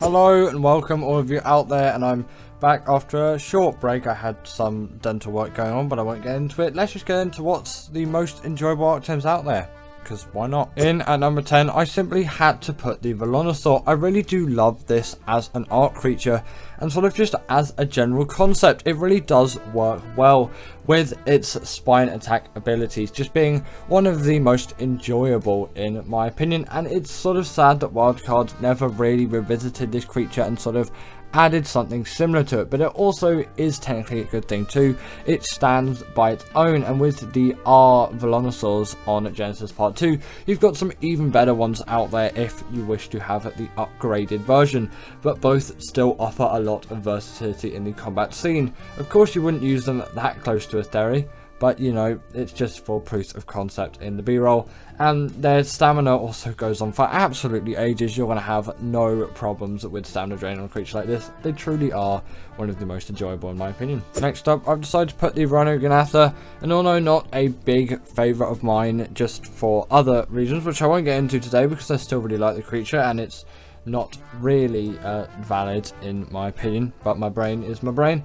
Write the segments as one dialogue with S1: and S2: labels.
S1: Hello and welcome all of you out there, and I'm back after a short break. I had some dental work going on, but I won't get into it. Let's just get into what's the most enjoyable Argentavis out there, because why not? In at number 10, I simply had to put the Velonosaur. I really do love this as an art creature, and sort of just as a general concept. It really does work well with its spine attack abilities, just being one of the most enjoyable in my opinion. And it's sort of sad that wildcards never really revisited this creature and sort of added something similar to it, but it also is technically a good thing too. It stands by its own, and with the R Velonosaurs on Genesis Part 2, you've got some even better ones out there if you wish to have the upgraded version, but both still offer a lot of versatility in the combat scene. Of course you wouldn't use them that close to a theory, but you know, it's just for proof of concept in the B-roll. And their stamina also goes on for absolutely ages. You're going to have no problems with stamina drain on a creature like this. They truly are one of the most enjoyable in my opinion. Next up, I've decided to put the Rhinognatha, and although not a big favourite of mine, just for other reasons, which I won't get into today because I still really like the creature and it's not really valid in my opinion, but my brain is my brain.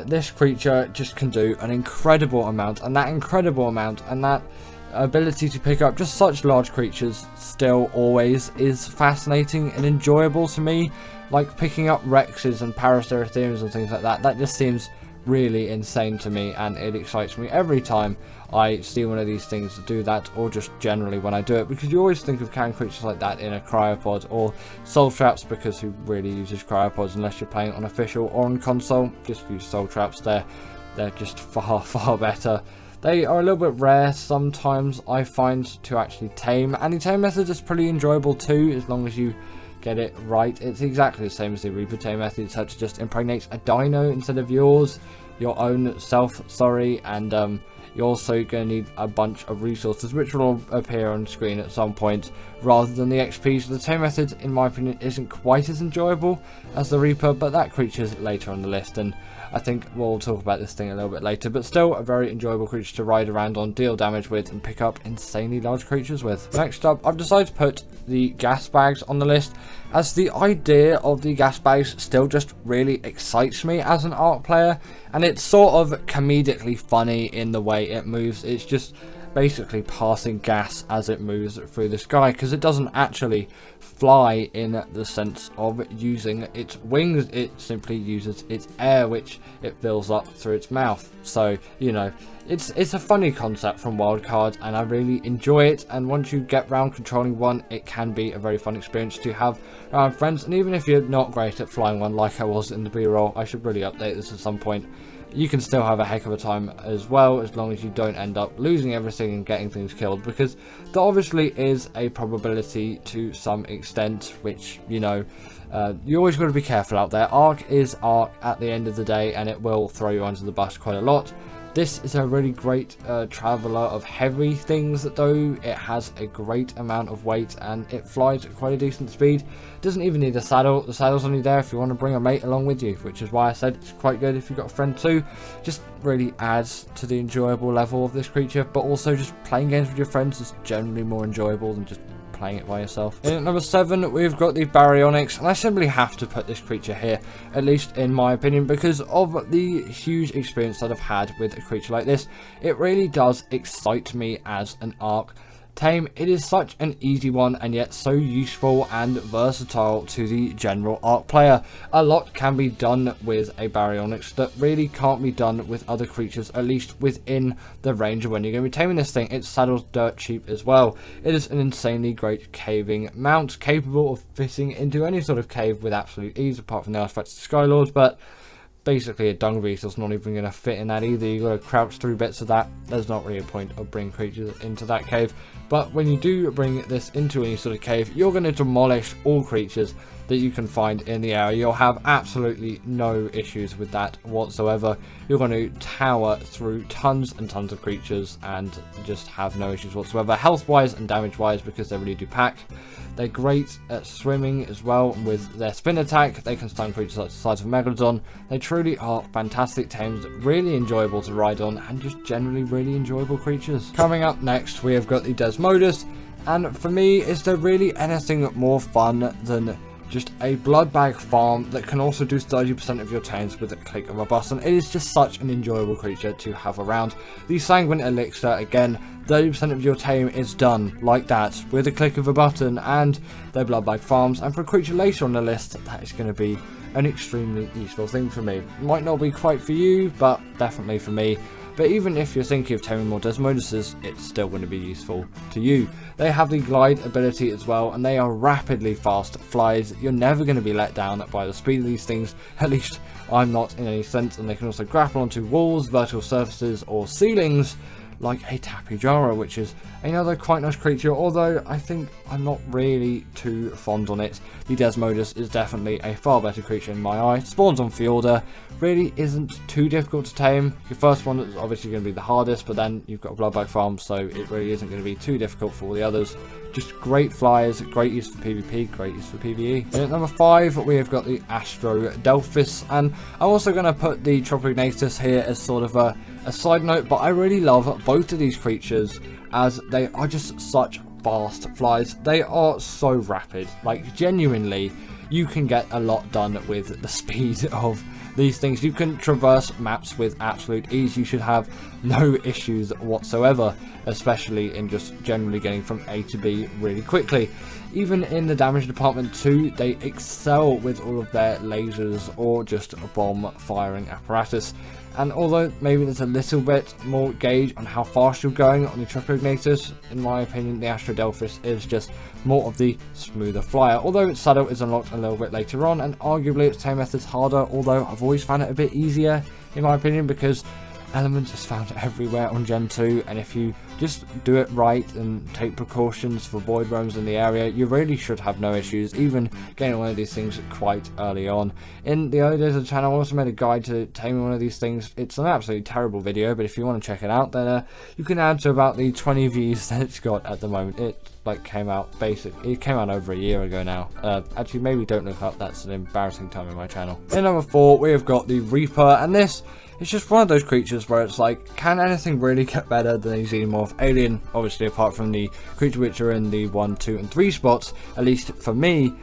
S1: This creature just can do an incredible amount, and that ability to pick up just such large creatures still always is fascinating and enjoyable to me. Like picking up Rexes and Paraceratheriums and things like that, that just seems really insane to me, and it excites me every time I see one of these things do that, or just generally when I do it, because you always think of carrying creatures like that in a cryopod or soul traps, because who really uses cryopods unless you're playing on official or on console? Just use soul traps. They're just far better. They are a little bit rare sometimes, I find, to actually tame, and the tame method is pretty enjoyable too, as long as you get it right. It's exactly the same as the Reaper tame method, such as just impregnates a dino instead of your own self, and you're also going to need a bunch of resources which will appear on screen at some point rather than the XP. So the tame method, in my opinion, isn't quite as enjoyable as the Reaper, but that creature's later on the list, and I think we'll talk about this thing a little bit later, but still a very enjoyable creature to ride around on, deal damage with, and pick up insanely large creatures with. Next up, I've decided to put the Gasbags on the list, as the idea of the Gasbags still just really excites me as an art player, and it's sort of comedically funny in the way it moves. It's just basically passing gas as it moves through the sky, because it doesn't actually fly in the sense of using its wings. It simply uses its air, which it fills up through its mouth. So you know, it's a funny concept from wildcards, and I really enjoy it. And once you get round controlling one, it can be a very fun experience to have around friends. And even if you're not great at flying one like I was in the B-roll, I should really update this at some point, you can still have a heck of a time as well, as long as you don't end up losing everything and getting things killed, because there obviously is a probability to some extent, which, you know, you always got to be careful out there. Arc is Arc at the end of the day, and it will throw you under the bus quite a lot. This is a really great traveller of heavy things, though. It has a great amount of weight, and it flies at quite a decent speed. Doesn't even need a saddle. The saddle's only there if you want to bring a mate along with you, which is why I said it's quite good if you've got a friend too. Just really adds to the enjoyable level of this creature, but also just playing games with your friends is generally more enjoyable than just playing it by yourself. In at number 7, we've got the Baryonyx, and I simply have to put this creature here, at least in my opinion, because of the huge experience that I've had with a creature like this. It really does excite me as an arc tame. It is such an easy one, and yet so useful and versatile to the general arc player. A lot can be done with a Baryonyx that really can't be done with other creatures, at least within the range of when you're going to be taming this thing. Its saddle's dirt cheap as well. It is an insanely great caving mount, capable of fitting into any sort of cave with absolute ease, apart from the artifacts of Skylords, but basically a dung beetle's not even going to fit in that either. You've got to crouch through bits of that. There's not really a point of bringing creatures into that cave. But when you do bring this into any sort of cave, you're going to demolish all creatures that you can find in the area. You'll have absolutely no issues with that whatsoever. You're going to tower through tons and tons of creatures and just have no issues whatsoever, health wise and damage wise, because they really do pack. They're great at swimming as well. With their spin attack, they can stun creatures like the size of Megalodon. They truly are fantastic tames, really enjoyable to ride on, and just generally really enjoyable creatures. Coming up next, we have got the Desmodus, and for me, is there really anything more fun than just a blood bag farm that can also do 30% of your tames with a click of a button. It is just such an enjoyable creature to have around. The Sanguine Elixir, again, 30% of your tame is done like that with a click of a button, and their blood bag farms. And for a creature later on the list, that is going to be an extremely useful thing for me. Might not be quite for you, but definitely for me. But even if you're thinking of taming more Desmoduses, it's still going to be useful to you. They have the glide ability as well, and they are rapidly fast flies. You're never going to be let down by the speed of these things, at least I'm not in any sense. And they can also grapple onto walls, vertical surfaces, or ceilings, like a Tapejara, which is another quite nice creature, although I think I'm not really too fond on it. The Desmodus is definitely a far better creature in my eye. Spawns on Fjorda, really isn't too difficult to tame. Your first one is obviously going to be the hardest, but then you've got a blood bag farm, so it really isn't going to be too difficult for all the others. Just great flyers, great use for PvP, great use for PvE. And at number 5, we have got the Astrodelphis, and I'm also going to put the Procoprotodon here as sort of a side note, but I really love both of these creatures as they are just such fast flies. They are so rapid, like genuinely you can get a lot done with the speed of these things. You can traverse maps with absolute ease. You should have no issues whatsoever, especially in just generally getting from A to B really quickly. Even in the damage department too, they excel with all of their lasers or just bomb firing apparatus. And although maybe there's a little bit more gauge on how fast you're going on the Procoprotodon, in my opinion the Astrodelphis is just more of the smoother flyer. Although its saddle is unlocked a little bit later on, and arguably its tame method's harder, although I've always found it a bit easier in my opinion, because Elements is found everywhere on Gen 2, and if you just do it right and take precautions for void roams in the area, you really should have no issues, even getting one of these things quite early on. In the early days of the channel, I also made a guide to taming one of these things. It's an absolutely terrible video, but if you want to check it out, then you can add to about the 20 views that it's got at the moment. It came out it came out over a year ago now. Actually, maybe don't look up, that's an embarrassing time in my channel. In number 4, we have got the Reaper, and this it's just one of those creatures where it's like, can anything really get better than a Xenomorph alien? Obviously, apart from the creature which are in the 1, 2, and 3 spots, at least for me.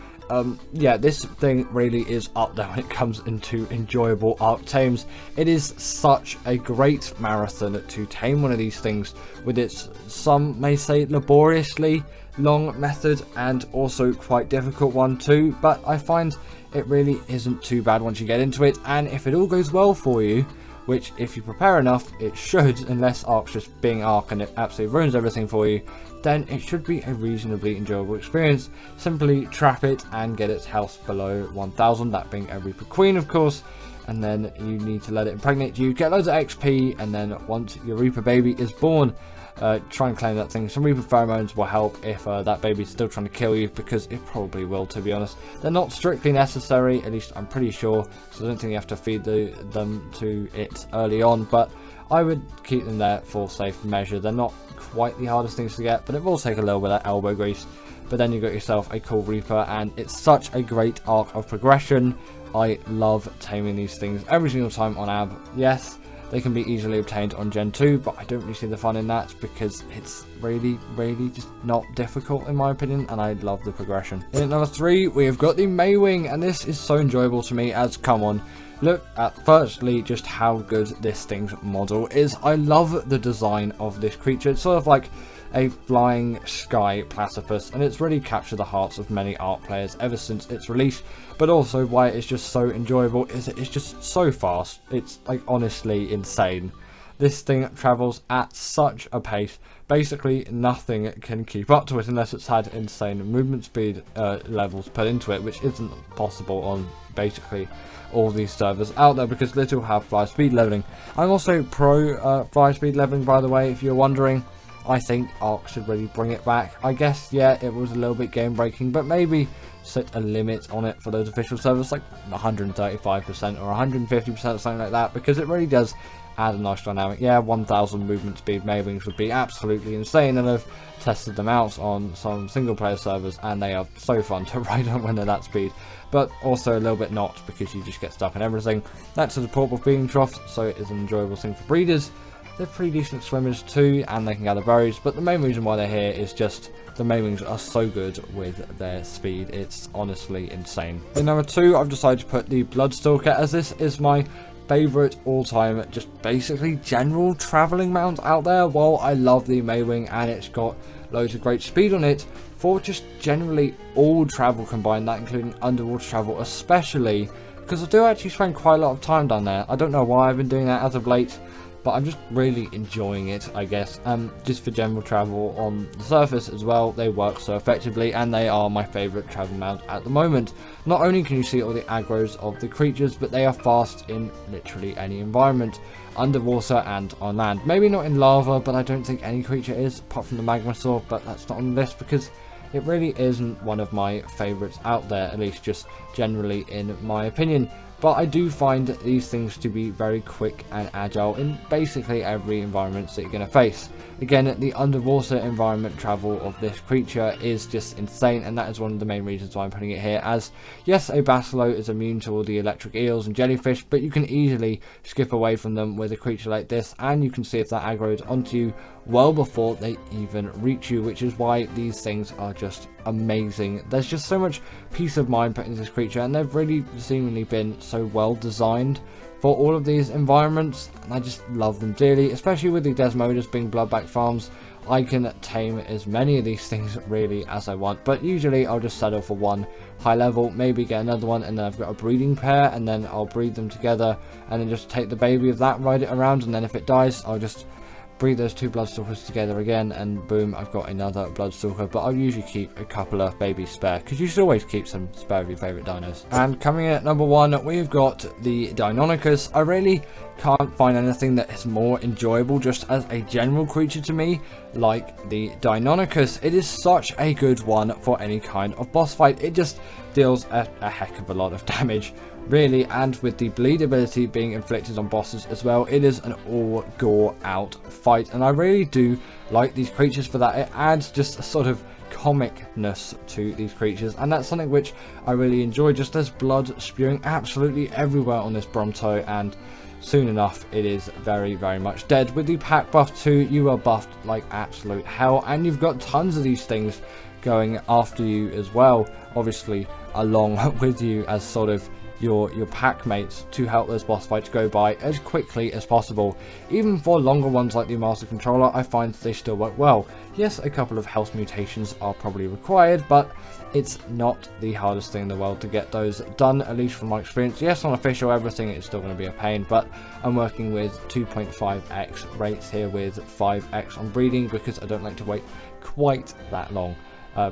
S1: Yeah, this thing really is up there when it comes into enjoyable arc tames. It is such a great marathon to tame one of these things with its, some may say, laboriously long method, and also quite difficult one too, but I find it really isn't too bad once you get into it. And if it all goes well for you, which if you prepare enough it should, unless Arc's just being Arc and it absolutely ruins everything for you, then it should be a reasonably enjoyable experience. Simply trap it and get its health below 1000, that being a Reaper Queen of course, and then you need to let it impregnate you, get loads of XP, and then once your Reaper baby is born, try and claim that thing. Some Reaper pheromones will help if that baby's still trying to kill you, because it probably will, to be honest. They're not strictly necessary, at least I'm pretty sure, so I don't think you have to feed them to it early on, but I would keep them there for safe measure. They're not quite the hardest things to get, but it will take a little bit of elbow grease. But then you got yourself a cool Reaper, and it's such a great arc of progression. I love taming these things every single time on AB. Yes, they can be easily obtained on Gen 2, but I don't really see the fun in that because it's really just not difficult in my opinion, and I love the progression. In at number 3, we have got the Maywing, and this is so enjoyable to me as, come on, look at firstly just how good this thing's model is. I love the design of this creature. It's sort of like a flying sky platypus, and it's really captured the hearts of many art players ever since its release. But also why it's just so enjoyable is it's just so fast. It's like honestly insane. This thing travels at such a pace, basically nothing can keep up to it unless it's had insane movement speed levels put into it, which isn't possible on basically all these servers out there because little have fly speed leveling. I'm also pro fly speed leveling, by the way, if you're wondering. I think Arc should really bring it back. I guess, yeah, it was a little bit game breaking, but maybe set a limit on it for those official servers, like 135% or 150% or something like that, because it really does add a nice dynamic. Yeah, 1000 movement speed Maywings would be absolutely insane, and I've tested them out on some single player servers and they are so fun to ride on when they're that speed, but also a little bit not, because you just get stuck in everything. That's a portable feeding trough, so it is an enjoyable thing for breeders. they're pretty decent swimmers too, and they can gather berries, but the main reason why they're here is just the maywings are so good with their speed. It's honestly insane. In number 2, I've decided to put the Bloodstalker, as this is my favourite all-time just basically general travelling mount out there. While I love the maywing and it's got loads of great speed on it, for just generally all travel combined, that including underwater travel especially, because I do actually spend quite a lot of time down there. I don't know why I've been doing that as of late, but I'm just really enjoying it, I guess. Just for general travel on the surface as well, they work so effectively, and they are my favourite travel mount at the moment. Not only can you see all the aggros of the creatures, but they are fast in literally any environment, underwater and on land. Maybe not in lava, but I don't think any creature is, apart from the Magmasaur, but that's not on the list because it really isn't one of my favourites out there, at least just generally in my opinion. But I do find these things to be very quick and agile in basically every environment that you're going to face. Again, the underwater environment travel of this creature is just insane, and that is one of the main reasons why I'm putting it here, as yes, a Basilow is immune to all the electric eels and jellyfish, but you can easily skip away from them with a creature like this, and you can see if that aggroed onto you well before they even reach you, which is why these things are just amazing. There's just so much peace of mind put into this creature, and they've really seemingly been so well designed for all of these environments, and I just love them dearly, especially with the Desmodus being bloodback farms. I can tame as many of these things really as I want, but usually I'll just settle for one high level, maybe get another one, and then I've got a breeding pair, and then I'll breed them together, and then just take the baby of that, ride it around, and then if it dies, I'll just breed those two Bloodstalkers together again, and boom, I've got another Bloodstalker. But I'll usually keep a couple of babies spare, because you should always keep some spare of your favourite dinos. And coming in at number 1, we've got the Deinonychus. I really can't find anything that is more enjoyable just as a general creature to me like the Deinonychus. It is such a good one for any kind of boss fight. It just deals a heck of a lot of damage, really, and with the bleed ability being inflicted on bosses as well, it is an all gore out fight, and I really do like these creatures for that. It adds just a sort of comicness to these creatures, and that's something which I really enjoy. Just there's blood spewing absolutely everywhere on this Bronto, and soon enough it is very, very much dead. With the pack buff too, you are buffed like absolute hell, and you've got tons of these things going after you as well, obviously along with you as sort of your pack mates, to help those boss fights go by as quickly as possible. Even for longer ones like the Master Controller, I find they still work well. Yes, a couple of health mutations are probably required, but it's not the hardest thing in the world to get those done, at least from my experience. Yes, on official everything it's still going to be a pain, but I'm working with 2.5x rates here with 5x on breeding, because I don't like to wait quite that long.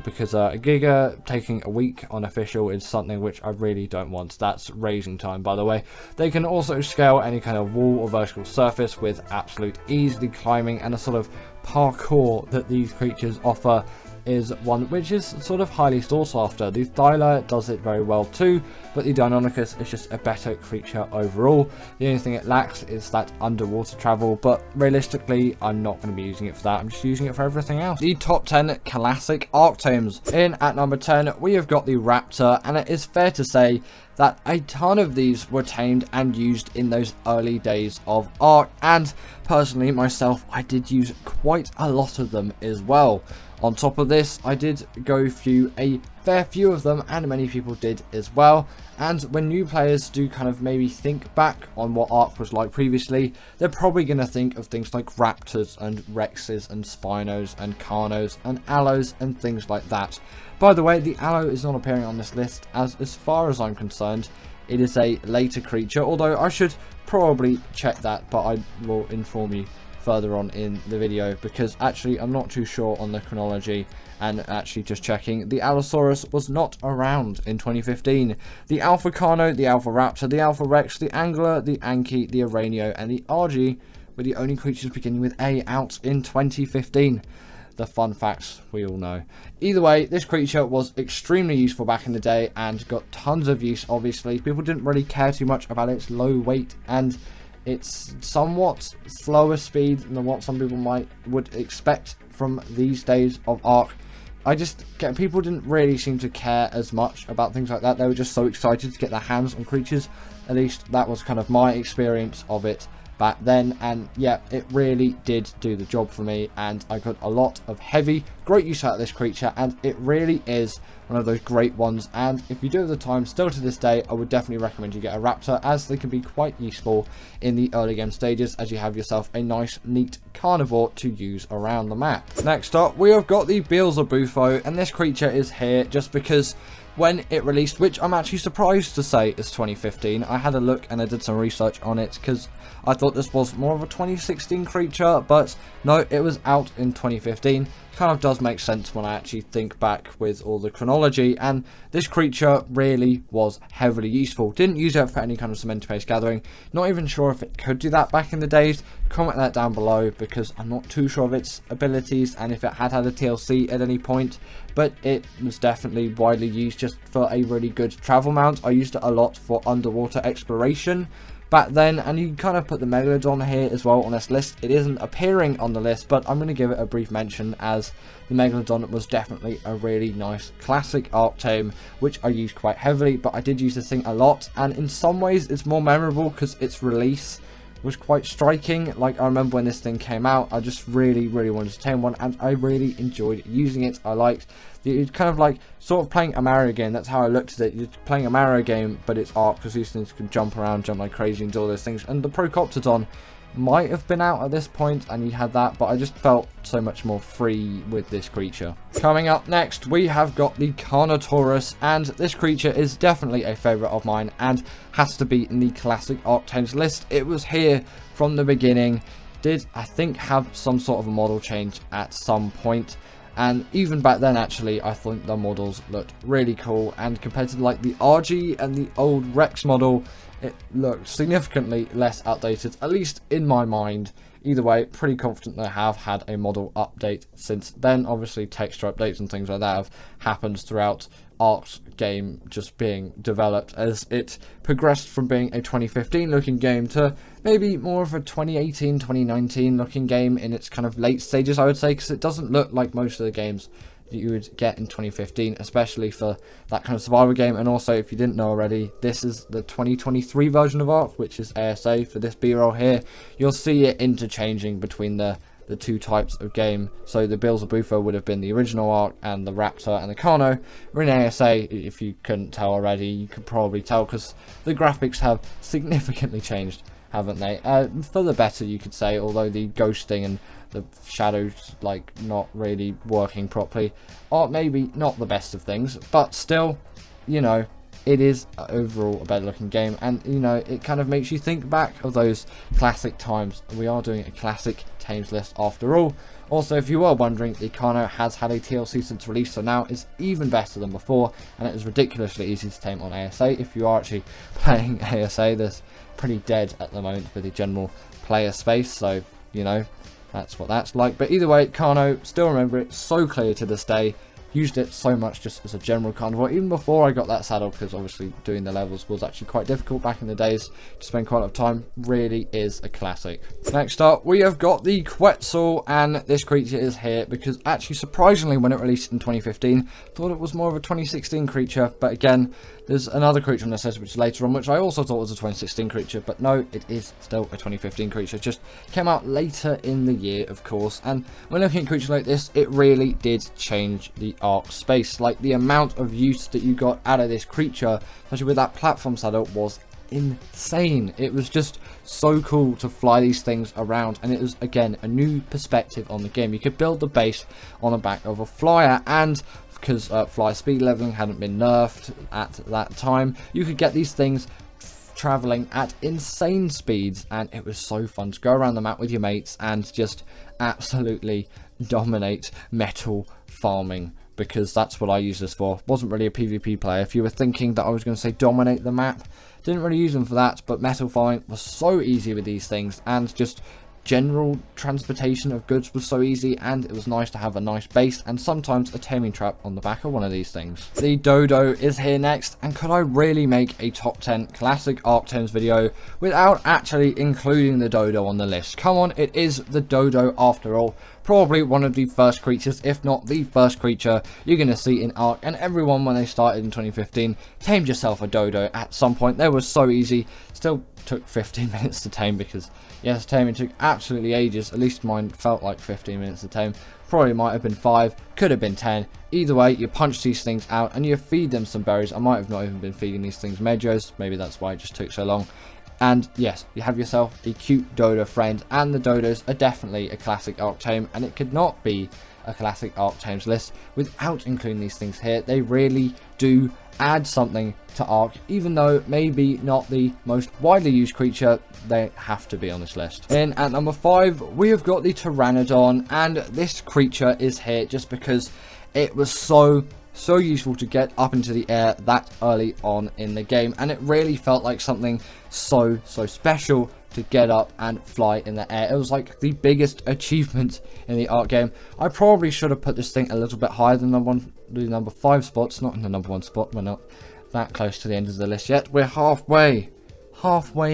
S1: Because a Giga taking a week on official is something which I really don't want. That's raising time, by the way. They can also scale any kind of wall or vertical surface with absolute ease. The climbing and a sort of parkour that these creatures offer is one which is sort of highly sought after. The Thyla does it very well too, but the Deinonychus is just a better creature overall. The only thing it lacks is that underwater travel, but realistically I'm not going to be using it for that. I'm just using it for everything else. The top 10 classic Arc tames. In at number 10 we have got the Raptor, and it is fair to say that a ton of these were tamed and used in those early days of Arc, and personally myself, I did use quite a lot of them as well. On top of this, I did go through a fair few of them, and many people did as well. And when new players do kind of maybe think back on what Arc was like previously, they're probably going to think of things like Raptors and Rexes and Spinos and Carnos and Allos and things like that. By the way, the Allo is not appearing on this list, as far as I'm concerned, it is a later creature, although I should probably check that, but I will inform you further on in the video, because actually I'm not too sure on the chronology, and actually just checking, the Allosaurus was not around in 2015. The Alpha Carno, the Alpha Raptor, the Alpha Rex, the Angler, the Anki, the Aranio and the RG were the only creatures beginning with A out in 2015. The fun facts we all know. Either way, this creature was extremely useful back in the day and got tons of use. Obviously, people didn't really care too much about its low weight and its somewhat slower speed than what some people would expect from these days of Arc. People didn't really seem to care as much about things like that. They were just so excited to get their hands on creatures. At least that was kind of my experience of it back then, and yeah, it really did do the job for me, and I got a lot of heavy, great use out of this creature, and it really is one of those great ones. And if you do have the time, still to this day, I would definitely recommend you get a Raptor, as they can be quite useful in the early game stages, as you have yourself a nice, neat carnivore to use around the map. Next up, we have got the Beelzebufo, and this creature is here just because when it released, which I'm actually surprised to say is 2015. I had a look and I did some research on it because I thought this was more of a 2016 creature, but no, it was out in 2015. Kind of does make sense when I actually think back with all the chronology, and this creature really was heavily useful. Didn't use it for any kind of cement-based gathering. Not even sure if it could do that back in the days. Comment that down below, because I'm not too sure of its abilities and if it had a TLC at any point, but it was definitely widely used just for a really good travel mount. I used it a lot for underwater exploration back then, and you kind of put the Megalodon here as well on this list. It isn't appearing on the list, but I'm going to give it a brief mention, as the Megalodon was definitely a really nice classic arc tame, which I used quite heavily, but I did use this thing a lot, and in some ways it's more memorable because its release was quite striking. Like, I remember when this thing came out, I just really wanted to tame one, and I really enjoyed using it. I liked it's kind of like sort of playing a Mario game. That's how I looked at it. You're playing a Mario game, but it's arc, because these things can jump around, jump like crazy, and do all those things. And the Procoprotodon might have been out at this point, and you had that, but I just felt so much more free with this creature. Coming up next, we have got the Carnotaurus, and this creature is definitely a favourite of mine and has to be in the classic Arctames list. It was here from the beginning. Did, I think, have some sort of a model change at some point, and even back then, actually, I think the models looked really cool, and compared to like the RG and the old Rex model, it looked significantly less outdated, at least in my mind. Either way, pretty confident they have had a model update since then. Obviously, texture updates and things like that have happened throughout Arc's game just being developed, as it progressed from being a 2015 looking game to maybe more of a 2018, 2019 looking game in its kind of late stages, I would say, because it doesn't look like most of the games that you would get in 2015, especially for that kind of survival game. And also, if you didn't know already, this is the 2023 version of Arc, which is ASA for this B-roll here. You'll see it interchanging between the two types of game. So the Beelzebufo would have been the original Arc, and the Raptor and the Carno were in ASA. If you couldn't tell already, you could probably tell, because the graphics have significantly changed, haven't they? For the better, you could say, although the ghosting and the shadows like not really working properly are maybe not the best of things, but still, you know, it is overall a better looking game, and you know, it kind of makes you think back of those classic times. We are doing a classic tames list after all. Also, if you were wondering, the Carno has had a TLC since release, so now it's even better than before, and it is ridiculously easy to tame on ASA. If you are actually playing ASA, there's pretty dead at the moment for the general player space, so you know, that's what that's like. But either way, Carno, still remember it so clear to this day. Used it so much just as a general carnivore, even before I got that saddle, because obviously doing the levels was actually quite difficult back in the days to spend quite a lot of time. Really is a classic. Next up, we have got the Quetzal, and this creature is here because actually, surprisingly, when it released in 2015, thought it was more of a 2016 creature, but again, there's another creature on this list which is later on, which I also thought was a 2016 creature, but no, it is still a 2015 creature. Just came out later in the year, of course, and when looking at creatures like this, it really did change the Arc space. Like, the amount of use that you got out of this creature, especially with that platform saddle, was insane. It was just so cool to fly these things around, and it was, again, a new perspective on the game. You could build the base on the back of a flyer, and because fly speed leveling hadn't been nerfed at that time, you could get these things traveling at insane speeds, and it was so fun to go around the map with your mates and just absolutely dominate metal farming, because that's what I use this for. Wasn't really a PvP player. If you were thinking that I was going to say dominate the map, didn't really use them for that, but metal farming was so easy with these things, and just general transportation of goods was so easy, and it was nice to have a nice base and sometimes a taming trap on the back of one of these things. The Dodo is here next, and could I really make a top 10 classic Arctames video without actually including the Dodo on the list? Come on, it is the Dodo after all. probably one of the first creatures, if not the first creature you're going to see in Ark, and everyone when they started in 2015 tamed yourself a dodo at some point. They were so easy, still took 15 minutes to tame because yes, taming took absolutely ages. At least mine felt like 15 minutes to tame. Probably might have been 5, could have been 10. Either way, you punch these things out and you feed them some berries. I might have not even been feeding these things medjos, maybe that's why it just took so long. And yes, you have yourself a cute dodo friend, and the dodos are definitely a classic Ark tame, and it could not be a classic Ark tames list without including these things here. They really do add something to Ark, even though maybe not the most widely used creature, they have to be on this list. In at number 5, we have got the Pteranodon, and this creature is here just because it was so useful to get up into the air that early on in the game, and it really felt like something so special to get up and fly in the air. It was like the biggest achievement in the Ark game. I probably should have put this thing a little bit higher than the number 5 spots, not in the number 1 spot. We're not that close to the end of the list yet. We're halfway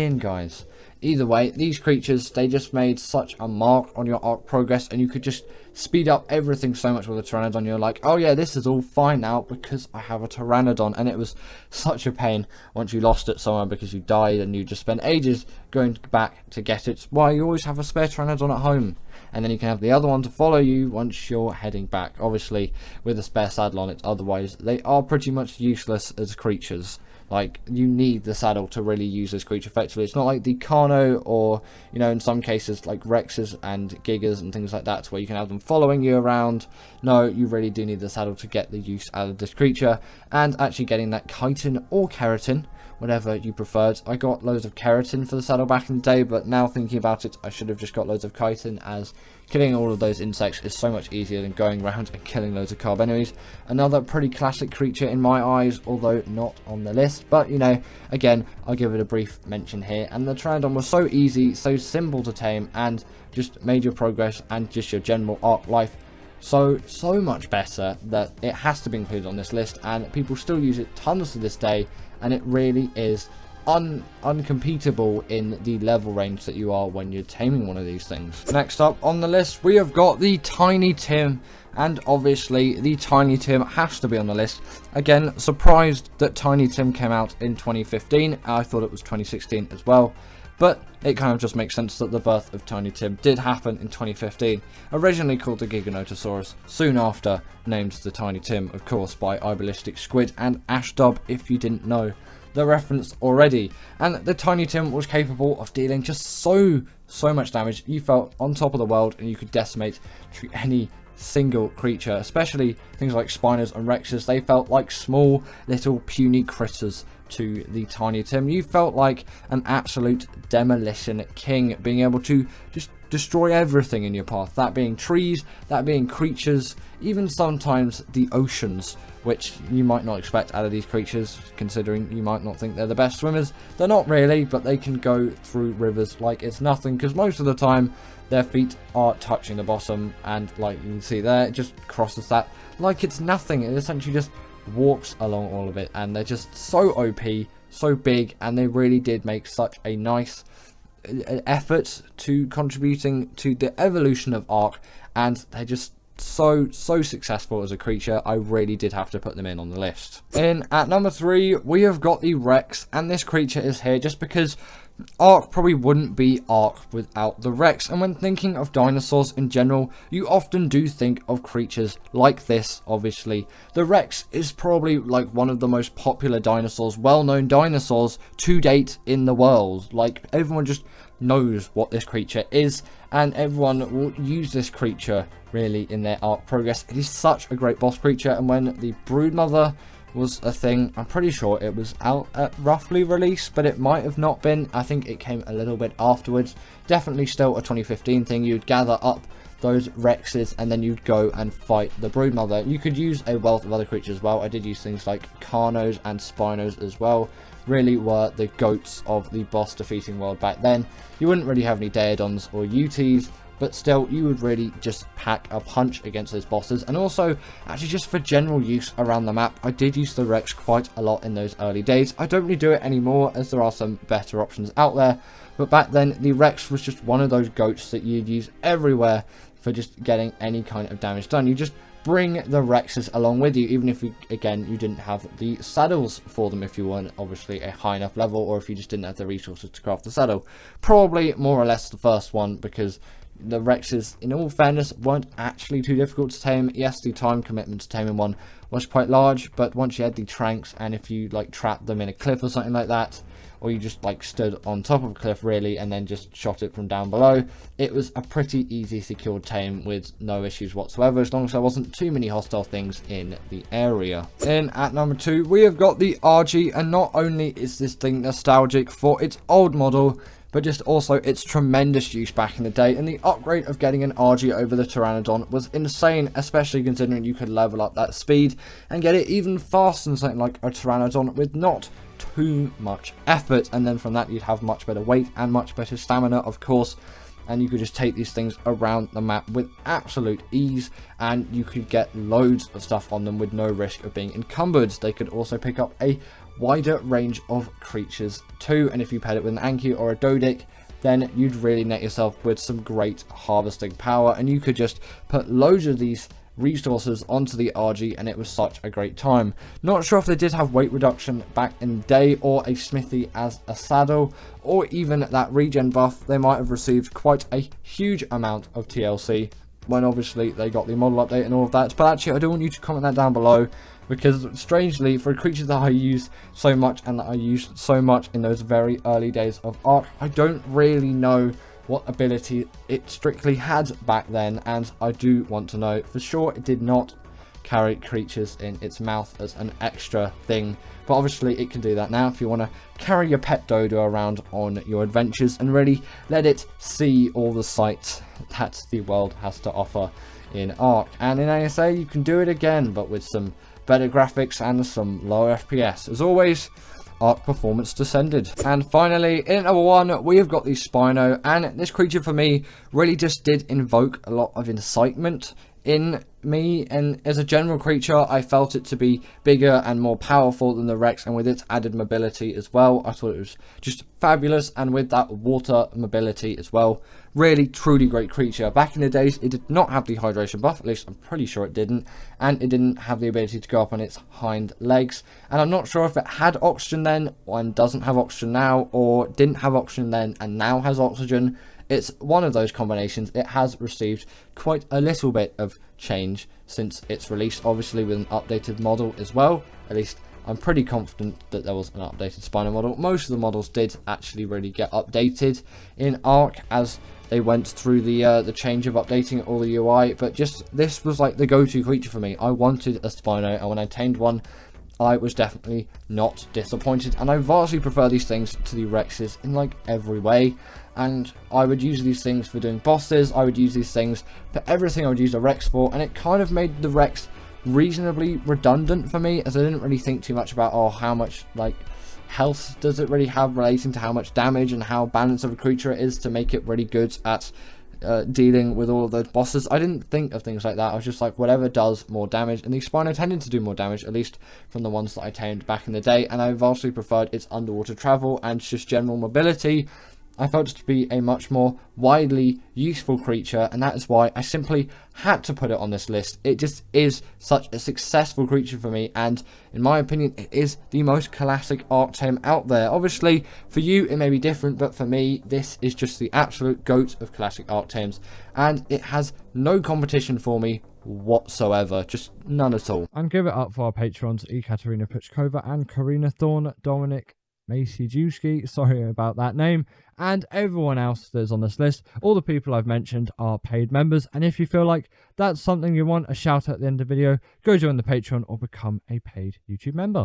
S1: in, guys. Either way, these creatures, they just made such a mark on your Ark progress, and you could just speed up everything so much with a Pteranodon. You're like, oh yeah, this is all fine now because I have a Pteranodon. And it was such a pain once you lost it somewhere because you died and you just spent ages going back to get it. Why, you always have a spare Pteranodon at home, and then you can have the other one to follow you once you're heading back. Obviously, with a spare saddle on it, otherwise they are pretty much useless as creatures. Like, you need the saddle to really use this creature effectively. It's not like the Carno or, you know, in some cases like Rexes and Gigas and things like that, where you can have them following you around. No, you really do need the saddle to get the use out of this creature, and actually getting that chitin or keratin, whatever you preferred. I got loads of keratin for the saddle back in the day, but now thinking about it, I should have just got loads of chitin, as killing all of those insects is so much easier than going around and killing loads of carb enemies. Another pretty classic creature in my eyes, although not on the list, but you know, again, I'll give it a brief mention here. And the Pteranodon was so easy, so simple to tame, and just made your progress and just your general Ark life so much better that it has to be included on this list, and people still use it tons to this day, and it really is uncompetable in the level range that you are when you're taming one of these things. Next up on the list, we have got the Tiny Tim, and obviously the Tiny Tim has to be on the list. Again, surprised that Tiny Tim came out in 2015. I thought it was 2016 as well, but it kind of just makes sense that the birth of Tiny Tim did happen in 2015. Originally called the Giganotosaurus, soon after named the Tiny Tim, of course, by Ibalistic Squid and Ashdub, if you didn't know the reference already. And the Tiny Tim was capable of dealing just so much damage. You felt on top of the world, and you could decimate any single creature, especially things like Spinos and Rexes. They felt like small little puny critters to the Tiny Tim. You felt like an absolute demolition king, being able to just destroy everything in your path, that being trees, that being creatures, even sometimes the oceans, which you might not expect out of these creatures, considering you might not think they're the best swimmers. They're not really, but they can go through rivers like it's nothing, because most of the time their feet are touching the bottom, and like you can see there, it just crosses that like it's nothing. It essentially just walks along all of it, and they're just so OP, so big, and they really did make such a nice effort to contributing to the evolution of Ark, and they're just so successful as a creature. I really did have to put them in on the list. In at number 3, we have got the Rex, and this creature is here just because Ark probably wouldn't be Ark without the Rex. And when thinking of dinosaurs in general, you often do think of creatures like this. Obviously, the Rex is probably like one of the most popular dinosaurs, well-known dinosaurs to date in the world. Like, everyone just knows what this creature is, and everyone will use this creature really in their Ark progress. It is such a great boss creature, and when the Broodmother was a thing, I'm pretty sure it was out at roughly release, but it might have not been. I think it came a little bit afterwards. Definitely still a 2015 thing. You'd gather up those Rexes and then you'd go and fight the Broodmother. You could use a wealth of other creatures as well. I did use things like Carnos and Spinos as well. Really were the goats of the boss defeating world back then. You wouldn't really have any Daedons or UTs, but still, you would really just pack a punch against those bosses. And also, actually just for general use around the map, I did use the Rex quite a lot in those early days. I don't really do it anymore, as there are some better options out there. But back then, the Rex was just one of those goats that you'd use everywhere for just getting any kind of damage done. You just bring the Rexes along with you, even if you didn't have the saddles for them, if you weren't obviously a high enough level, or if you just didn't have the resources to craft the saddle. Probably more or less the first one, because the Rexes, in all fairness, weren't actually too difficult to tame. Yes, the time commitment to taming one was quite large, but once you had the tranks, and if you like trapped them in a cliff or something like that, or you just like stood on top of a cliff really and then just shot it from down below, it was a pretty easy secured tame with no issues whatsoever, as long as there wasn't too many hostile things in the area. In at number 2, we have got the RG, and not only is this thing nostalgic for its old model, but just also its tremendous use back in the day, and the upgrade of getting an RG over the Pteranodon was insane, especially considering you could level up that speed and get it even faster than something like a Pteranodon with not too much effort. And then from that you'd have much better weight and much better stamina, of course, and you could just take these things around the map with absolute ease, and you could get loads of stuff on them with no risk of being encumbered. They could also pick up a wider range of creatures too, and if you paired it with an Anki or a Dodic, then you'd really net yourself with some great harvesting power, and you could just put loads of these resources onto the RG, and it was such a great time. Not sure if they did have weight reduction back in the day, or a smithy as a saddle, or even that regen buff. They might have received quite a huge amount of TLC when obviously they got the model update and all of that. But actually, I do want you to comment that down below, because strangely, for a creature that I use so much and that I used so much in those very early days of Ark, I don't really know what ability it strictly had back then, and I do want to know for sure. It did not carry creatures in its mouth as an extra thing, but obviously it can do that now if you want to carry your pet dodo around on your adventures and really let it see all the sights that the world has to offer in Ark. And in ASA you can do it again, but with some better graphics and some lower FPS. As always, Ark performance descended. And finally, in number 1, we have got the Spino, and this creature for me really just did invoke a lot of incitement in me, and as a general creature I felt it to be bigger and more powerful than the Rex, and with its added mobility as well, I thought it was just fabulous, and with that water mobility as well, really truly great creature. Back in the days it did not have the hydration buff, at least I'm pretty sure it didn't, and it didn't have the ability to go up on its hind legs, and I'm not sure if it had oxygen then and doesn't have oxygen now, or didn't have oxygen then and now has oxygen. It's one of those combinations. It has received quite a little bit of change since its release, obviously with an updated model as well. At least I'm pretty confident that there was an updated Spino model. Most of the models did actually really get updated in Ark as they went through the change of updating all the UI, but just this was like the go-to creature for me. I wanted a Spino, and when I tamed one, I was definitely not disappointed, and I vastly prefer these things to the Rexes in like every way. And I would use these things for doing bosses, I would use these things for everything I would use a Rex for, and it kind of made the Rex reasonably redundant for me, as I didn't really think too much about, oh, how much like health does it really have relating to how much damage, and how balanced of a creature it is to make it really good at dealing with all of those bosses. I didn't think of things like that. I was just like, whatever does more damage, and the Spino tended to do more damage, at least from the ones that I tamed back in the day, and I vastly preferred its underwater travel and just general mobility. I felt it to be a much more widely useful creature, and that is why I simply had to put it on this list. It just is such a successful creature for me, and in my opinion it is the most classic Ark tame out there. Obviously for you it may be different, but for me this is just the absolute GOAT of classic Ark tames, and it has no competition for me whatsoever, just none at all. And give it up for our patrons Ekaterina Puchkova and Karina Thorne, Dominic Macy Juski, sorry about that name, and everyone else that's on this list. All the people I've mentioned are paid members, and if you feel like that's something you want a shout out at the end of the video, go join the Patreon or become a paid YouTube member.